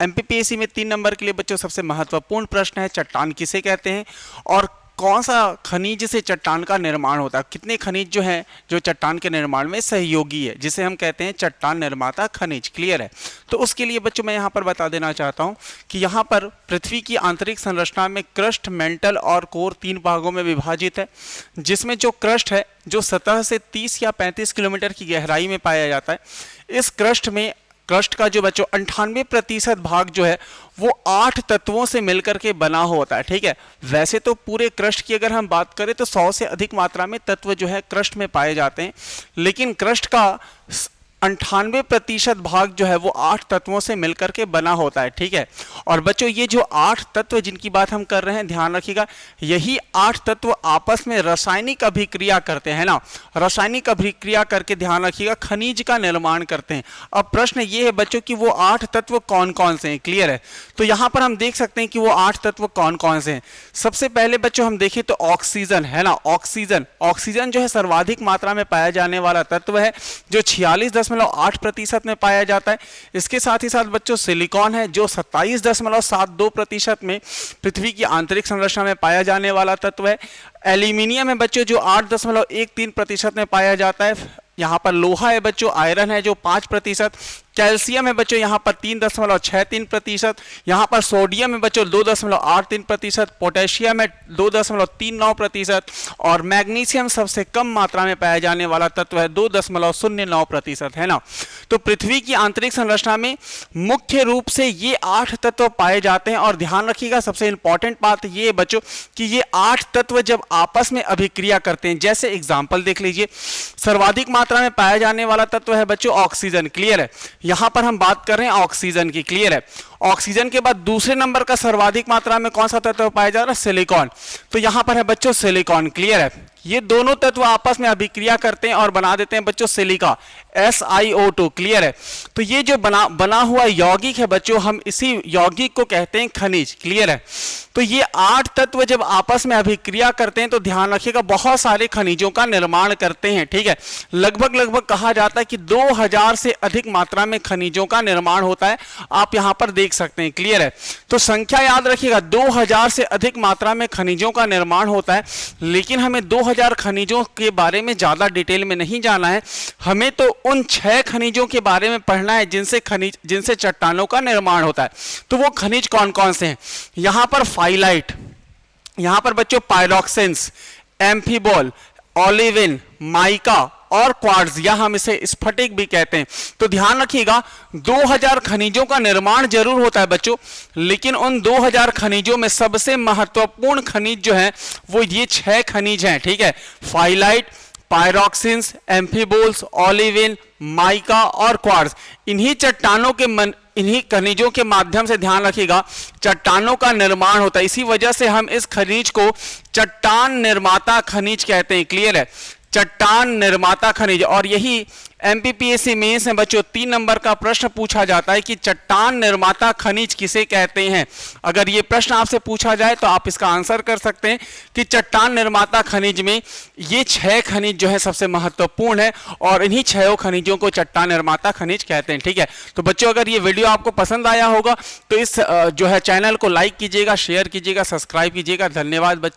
MPPSC में 3 number के लिए बच्चों सबसे महत्वपूर्ण प्रश्न है, चट्टान किसे कहते हैं और कौन सा खनिज से चट्टान का निर्माण होता है। कितने खनिज जो हैं जो चट्टान के निर्माण में सहयोगी है, जिसे हम कहते हैं चट्टान निर्माता खनिज। क्लियर है। तो उसके लिए बच्चों मैं यहाँ पर बता देना चाहता हूँ कि यहाँ पर पृथ्वी की आंतरिक संरचना में क्रस्ट, मेंटल और कोर 3 भागों में विभाजित है, जिसमें जो क्रस्ट है जो सतह से 30 या 35 किलोमीटर की गहराई में पाया जाता है। इस क्रस्ट का जो बच्चों 98% भाग जो है वो 8 तत्वों से मिलकर के बना होता है। ठीक है। वैसे तो पूरे क्रस्ट की अगर हम बात करें तो 100 से अधिक मात्रा में तत्व जो है क्रस्ट में पाए जाते हैं, लेकिन क्रस्ट का 98% भाग जो है वो 8 तत्वों से मिलकर के बना होता है। ठीक है। और बच्चों ये जो 8 तत्व जिनकी बात हम कर रहे हैं, ध्यान रखिएगा, यही 8 तत्व आपस में रासायनिक अभिक्रिया करते हैं ना, रासायनिक अभिक्रिया करके ध्यान रखिएगा खनिज का निर्माण करते हैं। अब प्रश्न ये है बच्चों कि वो 8 तत्व कौन कौन से हैं। क्लियर है। तो यहाँ पर हम देख सकते हैं कि वो 8 तत्व कौन कौन से हैं। सबसे पहले बच्चों हम देखें तो ऑक्सीजन है ना, ऑक्सीजन जो है सर्वाधिक मात्रा में पाया जाने वाला तत्व है, जो 46.8% में पाया जाता है। इसके साथ ही साथ बच्चों सिलिकॉन है, जो 27.72% में पृथ्वी की आंतरिक संरचना में पाया जाने वाला तत्व है। एल्यूमिनियम है बच्चों जो 8.13% में पाया जाता है। यहाँ पर लोहा है बच्चों, आयरन है जो 5%, कैल्शियम है बच्चों यहाँ पर 3.63%, यहाँ पर सोडियम है बच्चों 2.83%, पोटेशियम है 2.39% और मैग्नीशियम सबसे कम मात्रा में पाया जाने वाला तत्व है 2.09% है ना। तो पृथ्वी की आंतरिक संरचना में मुख्य रूप से ये 8 तत्व पाए जाते हैं। और ध्यान रखिएगा सबसे इंपॉर्टेंट बात ये है बच्चों कि ये 8 तत्व जब आपस में अभिक्रिया करते हैं, जैसे एग्जाम्पल देख लीजिए, सर्वाधिक मात्रा में पाया जाने वाला तत्व है बच्चों ऑक्सीजन। क्लियर है। यहां पर हम बात कर रहे हैं ऑक्सीजन की। क्लियर है। ऑक्सीजन के बाद दूसरे नंबर का सर्वाधिक मात्रा में कौन सा तत्व पाया जा रहा है, सिलिकॉन। तो यहां पर है बच्चों सिलिकॉन। क्लियर है। ये दोनों तत्व आपस में अभिक्रिया करते हैं और बना देते हैं बच्चों सिलिका, SiO2। क्लियर है। तो ये जो बना हुआ यौगिक है बच्चों, हम इसी यौगिक को कहते हैं खनिज। क्लियर है। तो ये 8 तत्व जब आपस में अभिक्रिया करते हैं तो ध्यान रखिएगा बहुत सारे खनिजों का निर्माण करते हैं। ठीक है। लगभग कहा जाता है कि 2000 से अधिक मात्रा में खनिजों का निर्माण होता है, आप यहां पर देख सकते हैं। क्लियर है। तो संख्या याद रखिएगा, 2000 से अधिक मात्रा में खनिजों का निर्माण होता है, लेकिन हमें 2000 खनिजों के बारे में ज्यादा डिटेल में नहीं जाना है। हमें तो उन 6 खनिजों के बारे में पढ़ना है जिनसे चट्टानों का निर्माण होता है। तो वो खनिज कौन कौन से हैं। यहां पर फाइलाइट, यहां पर बच्चों पायरोक्सिन्स, एम्फीबॉल, ओलिविन, माइका और क्वार्ट्ज, या हम इसे स्फटिक भी कहते हैं। तो ध्यान रखिएगा 2000 खनिजों का निर्माण जरूर होता है बच्चों, लेकिन उन 2000 खनिजों में सबसे महत्वपूर्ण खनिज जो है वो ये 6 खनिज हैं। ठीक है। फाइलाइट, पायरोक्सिन्स, एम्फीबोल्स, ओलिविन, माइका और क्वार्ट्ज। इन्हीं खनिजों के माध्यम से ध्यान रखिएगा चट्टानों का निर्माण होता है। इसी वजह से हम इस खनिज को चट्टान निर्माता खनिज कहते हैं। क्लियर है। चट्टान निर्माता खनिज। और यही एमपीपीएससी मेंस में बच्चों 3 नंबर का प्रश्न पूछा जाता है कि चट्टान निर्माता खनिज किसे कहते हैं। अगर ये प्रश्न आपसे पूछा जाए तो आप इसका आंसर कर सकते हैं कि चट्टान निर्माता खनिज में ये 6 खनिज जो है सबसे महत्वपूर्ण है और इन्हीं 6 खनिजों को चट्टान निर्माता खनिज कहते हैं। ठीक है। तो बच्चों अगर ये वीडियो आपको पसंद आया होगा तो इस जो है चैनल को लाइक कीजिएगा, शेयर कीजिएगा, सब्सक्राइब कीजिएगा। धन्यवाद बच्चों।